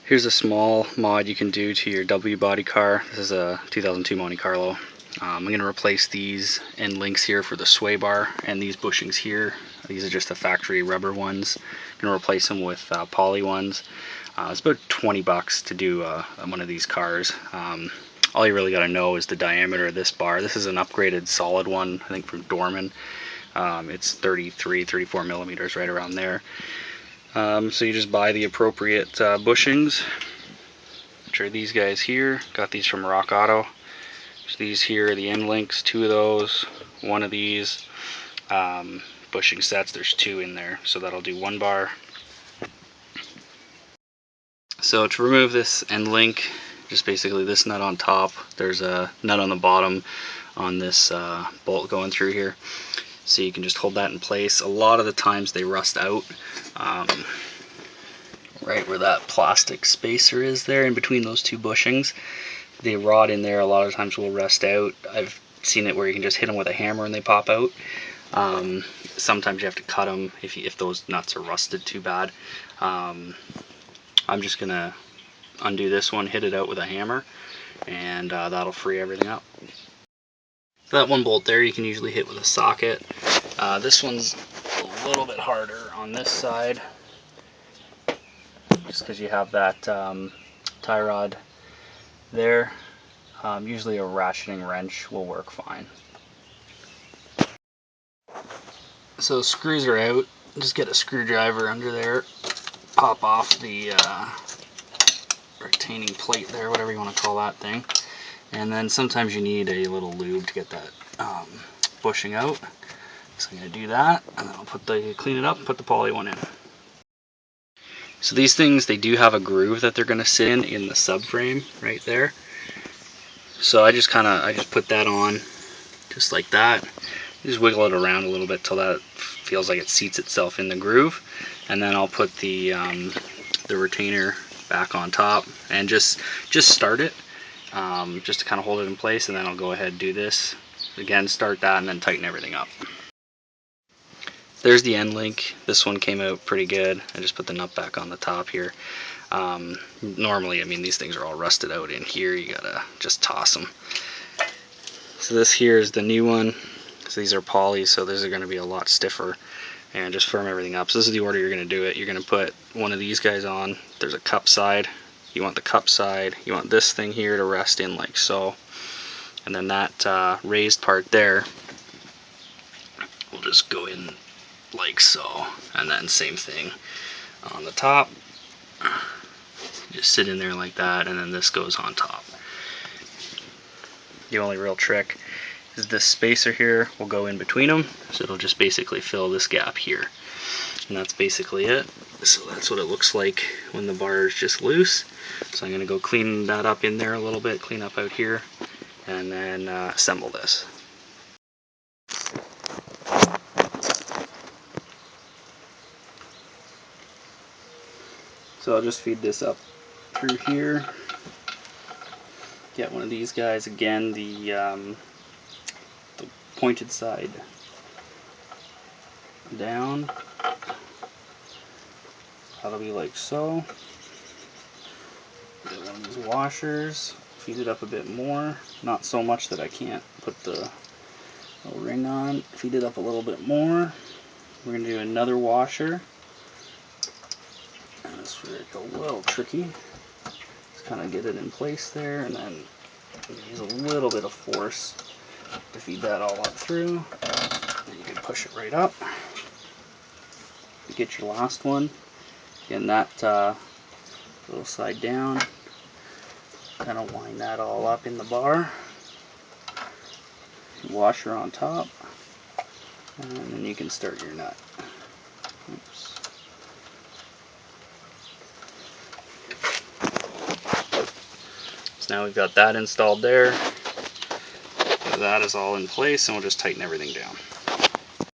Here's a small mod you can do to your Wbody car. This is a 2002 Monte Carlo. I'm going to replace these end links here for the sway bar, and these bushings here. These are just the factory rubber ones. I'm going to replace them with poly ones. It's about 20 bucks to do one of these cars. All you really got to know is the diameter of this bar. This is an upgraded solid one, I think from Dorman. It's 34 millimeters, right around there. So you just buy the appropriate bushings, which are these guys here. Got these from Rock Auto. So these here are the end links, 2 of those, 1 of these. Bushing sets, there's 2 in there, so that'll do 1 bar. So to remove this end link, just basically this nut on top, there's a nut on the bottom on this bolt going through here. So you can just hold that in place. A lot of the times they rust out. Right where that plastic spacer is there in between those 2 bushings, they rot in there. A lot of times will rust out. I've seen it where you can just hit them with a hammer and they pop out. Sometimes you have to cut them if those nuts are rusted too bad. I'm just gonna undo this one, hit it out with a hammer, and that'll free everything up. That one bolt there you can usually hit with a socket. This one's a little bit harder on this side, just because you have that tie rod there. Usually a ratcheting wrench will work fine. So screws are out. Just get a screwdriver under there, pop off the retaining plate there, whatever you want to call that thing. And then sometimes you need a little lube to get that bushing out. So I'm going to do that, and then I'll clean it up and put the poly one in. So these things, they do have a groove that they're going to sit in the subframe right there. So I just put that on just like that. Just wiggle it around a little bit till that feels like it seats itself in the groove, and then I'll put the retainer back on top and just start it. Just to kind of hold it in place, and then I'll go ahead and do this again, start that, and then tighten everything up. There's the end link. This one came out pretty good. I just put the nut back on the top here. Normally, I mean, these things are all rusted out in here. You gotta just toss them. So this here is the new one. So these are poly, so these are going to be a lot stiffer, and just firm everything up. So this is the order you're going to do it. You're going to put one of these guys on. There's a cup side. You want the cup side, you want this thing here to rest in like so, and then that raised part there will just go in like so, and then same thing on the top, just sit in there like that, and then this goes on top. The only real trick is this spacer here will go in between them, so it'll just basically fill this gap here, and that's basically it. So that's what it looks like when the bar is just loose. So I'm going to go clean that up in there a little bit, clean up out here, and then assemble this. So I'll just feed this up through here. Get one of these guys, again, the pointed side down. That'll be like so. Get one of these washers, feed it up a bit more, not so much that I can't put the little ring on. Feed it up a little bit more. We're going to do another washer. And this is where it's a little tricky. Just kind of get it in place there, and then use a little bit of force to feed that all up through. And you can push it right up. Get your last one. Again, that little side down. Kind of wind that all up in the bar. Washer on top. And then you can start your nut. Oops. So now we've got that installed there. So that is all in place, and we'll just tighten everything down.